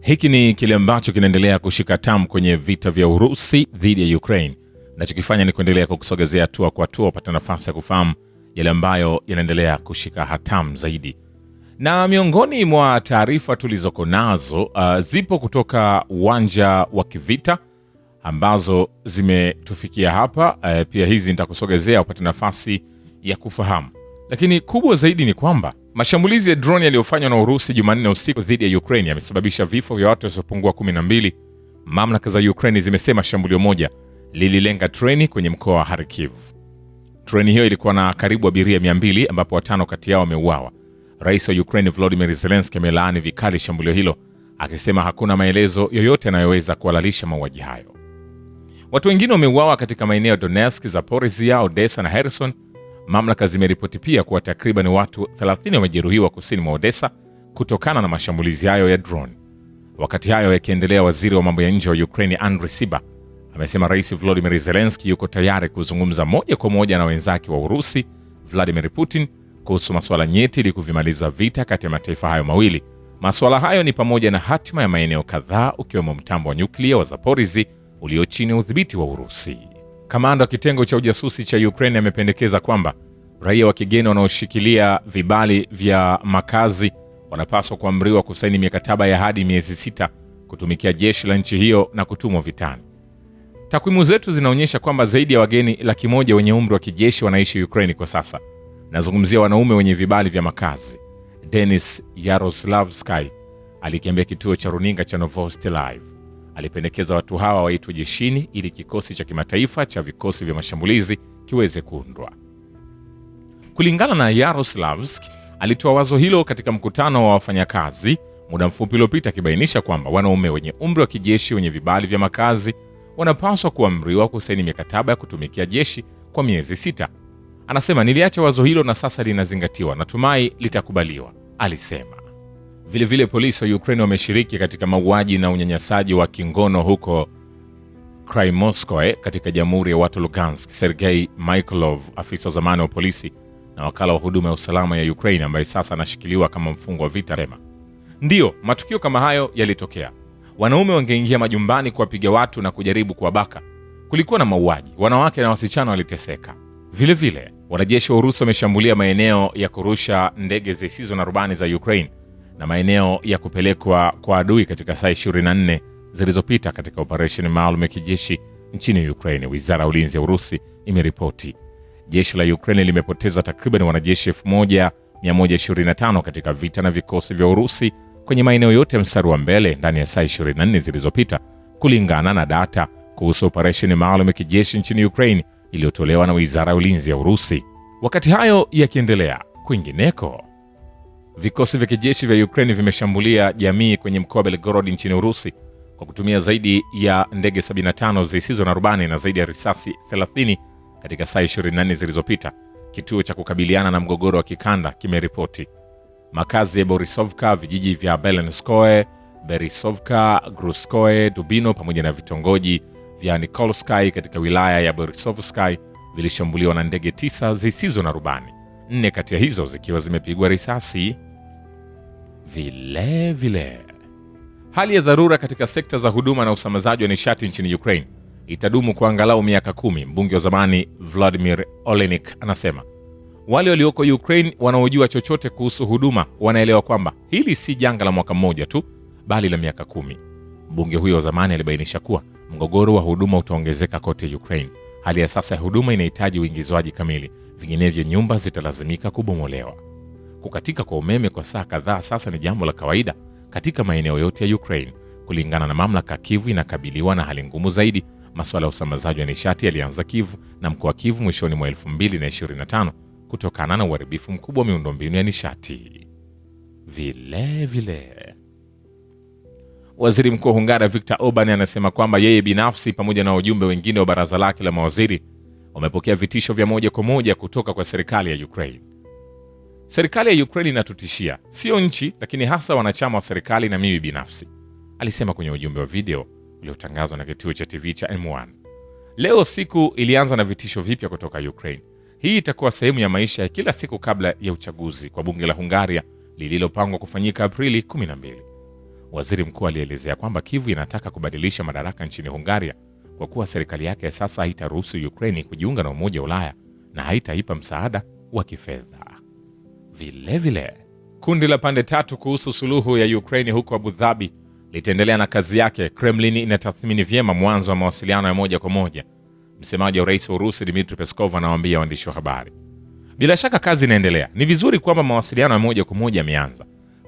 Hiki ni kile ambacho kinaendelea kushika tamu kwenye vita vya Urusi dhidi ya Ukraine. Nachokifanya ni kuendelea kukusogezea hatua kwa hatua upate nafasi ya kufahamu yale ambayo yanaendelea kushika hatamu zaidi. Na miongoni mwa taarifa tulizoko nazo zipo kutoka uwanja wa kivita ambazo zimetufikia hapa. Pia hizi nitakusogezea upate nafasi ya kufahamu. Lakini kubwa zaidi ni kwamba mashambulizi ya drone yaliyofanywa na Urusi Jumanne usiku dhidi ya Ukraine yamesababisha vifo vya watu wasiopungua 12. Mamlaka za Ukraine zimesema shambulio moja lililenga treni kwenye mkoa wa Kharkiv. Treni hiyo ilikuwa na karibu abiria 200 ambapo 5 kati yao wameuawa. Rais wa Ukraine Volodymyr Zelensky amelaani vikali shambulio hilo, akisema hakuna maelezo yoyote yanayoweza kuhalalisha mauaji hayo. Watu wengine wameuawa katika maeneo ya Donetsk, Zaporizhia, Odessa na Kherson. Mamlaka zimeripoti pia kuwa takriban watu 30 wamejeruhiwa kusini mwa Odessa kutokana na mashambulizi hayo ya drone. Wakati hayo yakiendelea, waziri wa mambo ya nje wa Ukraine Andriy Sybiha amesema Rais Volodymyr Zelensky yuko tayari kuzungumza moja kwa moja na wenzake wa Urusi Vladimir Putin kuhusu masuala nyeti ili kuvimaliza vita kati ya mataifa hayo mawili. Masuala hayo ni pamoja na hatima ya maeneo kadhaa ukiwemo mtambo wa nyuklia wa Zaporizhia ulio chini ya udhibiti wa Urusi. Kamanda wa kitengo cha ujasusi cha Ukraine amependekeza kwamba raia wa kigeni wanaoshikilia vibali vya makazi wanapaswa kuamriwa kusaini mikataba ya hadi miezi 6 kutumikia jeshi la nchi hiyo na kutumwa vitani. Takwimu zetu zinaonyesha kwamba zaidi ya wageni 100,000 wenye umri wa kijeshi wanaishi Ukraine kwa sasa. Nazungumzia wanaume wenye vibali vya makazi. Denis Yaroslavsky alikiambia kituo cha runinga cha Novosti Live. Alipendekeza watu hawa waitwe jeshini ili kikosi cha kimataifa cha vikosi vya mashambulizi kiweze kuundwa. Kulingana na Yaroslavsky, alitoa wazo hilo katika mkutano wa wafanyakazi muda mfupi uliopita, akibainisha kwamba wanaume wenye umri wa kijeshi wenye vibali vya makazi wanapaswa kuamriwa kusaini mikataba ya kutumikia jeshi kwa miezi 6. Anasema, niliacha wazo hilo na sasa linazingatiwa, natumai litakubaliwa, alisema. Vilevile polisi wa Ukraine wameshiriki katika mauaji na unyanyasaji wa kingono huko Krymorskoye katika Jamhuri ya watu Lugansk. Sergei Michailov, afisa wa zamani wa polisi na wakala wa huduma ya usalama ya Ukraine ambaye sasa anashikiliwa kama mfungwa wa vita, sema, ndiyo, matukio kama hayo yalitokea. Wanaume wangeingia majumbani kuwapiga watu na kujaribu kuwabaka. Kulikuwa na mauaji, wanawake na wasichana waliteseka. Vilevile wanajeshi wa Urusi wameshambulia maeneo ya kurusha ndege zisizo na rubani za Ukraine na maeneo ya kupelekwa kwa adui katika saa 24 zilizopita katika operesheni maalum ya kijeshi nchini Ukraine. Wizara ya ulinzi ya Urusi imeripoti jeshi la Ukraine limepoteza takriban wanajeshi 1125 katika vita na vikosi vya Urusi kwenye maeneo yote ya mstari wa mbele ndani ya saa 24 zilizopita, kulingana na data kuhusu operesheni maalum ya kijeshi nchini Ukraine iliyotolewa na Wizara ya ulinzi ya Urusi. Wakati hayo yakiendelea, kwingineko, vikosi vya kijeshi vya Ukraine vimeshambulia jamii kwenye mkoa wa Belgorod nchini Urusi kwa kutumia zaidi ya ndege 75 zisizo na rubani na zaidi ya risasi 30 katika saa 24 zilizopita, kituo cha kukabiliana na mgogoro wa kikanda kimeripoti. Makazi ya Borisovka, vijiji vya Belenskoye, Berisovka, Gruskoye, Dubino pamoja na vitongoji vya Nikolsky katika wilaya ya Borisovsky vilishambuliwa na ndege 9 zisizo na rubani, 4 kati ya hizo zikiwa zimepigwa risasi. Vile hali ya dharura katika sekta za huduma na usambazaji wa nishati nchini Ukraine itadumu kwa angalau miaka 10. Mbunge wa zamani Vladimir Olenik anasema wale walioko Ukraine wanaojua chochote kuhusu huduma wanaelewa kwamba hili si janga la mwaka mmoja tu, bali la miaka 10. Mbunge huyo wa zamani alibainisha kuwa mgogoro wa huduma utaongezeka kote Ukraine. Hali ya sasa ya huduma inahitaji uingizwaji kamili, vinginevyo nyumba zitalazimika kubomolewa. Kukatika kwa umeme kwa saa kadhaa sasa ni jambo la kawaida katika maeneo yote ya Ukraine. Kulingana na mamlaka, Kyiv inakabiliwa na hali ngumu zaidi. Masuala ya usambazaji wa nishati yalianza Kyiv na mkoa wa Kyiv mwishoni mwa 2025 kutokana na uharibifu mkubwa wa miundombinu ya nishati. Vile Waziri Mkuu wa Hungaria Viktor Orban anasema kwamba yeye binafsi pamoja na wajumbe wengine wa baraza lake la mawaziri wamepokea vitisho vya moja kwa moja kutoka kwa serikali ya Ukraine. Serikali ya Ukraine inatutishia, sio nchi, lakini hasa wanachama wa serikali na mimi binafsi, alisema kwenye ujumbe wa video uliotangazwa na kituo cha TV cha M1. Leo siku ilianza na vitisho vipya kutoka Ukraine. Hii itakuwa sehemu ya maisha ya kila siku kabla ya uchaguzi kwa bunge la Hungaria lililopangwa kufanyika Aprili 12. Waziri mkuu alielezea kwamba Kyiv inataka kubadilisha madaraka nchini Hungaria kwa kuwa serikali yake sasa haitaruhusu Ukraine kujiunga na Umoja wa Ulaya na haitaipa msaada wa kifedha. Vilevile, kundi la pande tatu kuhusu suluhu ya Ukraine huko Abu Dhabi litaendelea na kazi yake. Kremlin inatathmini vyema mwanzo wa mawasiliano ya moja kwa moja. Msemaji wa rais wa Urusi Dmitry Peskov anawaambia waandishi wa habari, bila shaka kazi inaendelea. Ni vizuri kwamba mawasiliano ya moja kwa moja yameanza.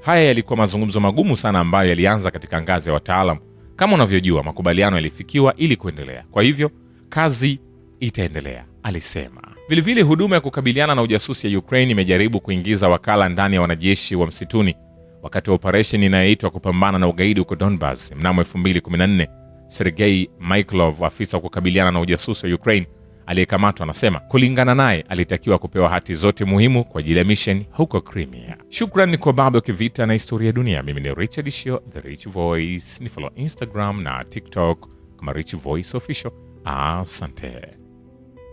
Haya yalikuwa mazungumzo magumu sana ambayo yalianza katika ngazi ya wataalamu. Kama unavyojua, makubaliano yalifikiwa ili kuendelea. Kwa hivyo, kazi itaendelea, alisema. Vilevile, huduma ya kukabiliana na ujasusi ya Ukraine imejaribu kuingiza wakala ndani ya wanajeshi wa msituni wakati wa operesheni inayoitwa kupambana na ugaidi huko Donbas mnamo 2014. Sergei Mikhailov, afisa wa kukabiliana na ujasusi wa Ukraine aliyekamatwa, anasema kulingana naye alitakiwa kupewa hati zote muhimu kwa ajili ya mission huko Crimea. Shukrani kwa Babu Kivita na Historia ya Dunia. Mimi ni Richard Shio, The Rich Voice. Ni follow Instagram na TikTok kama Rich Voice Official. Asante.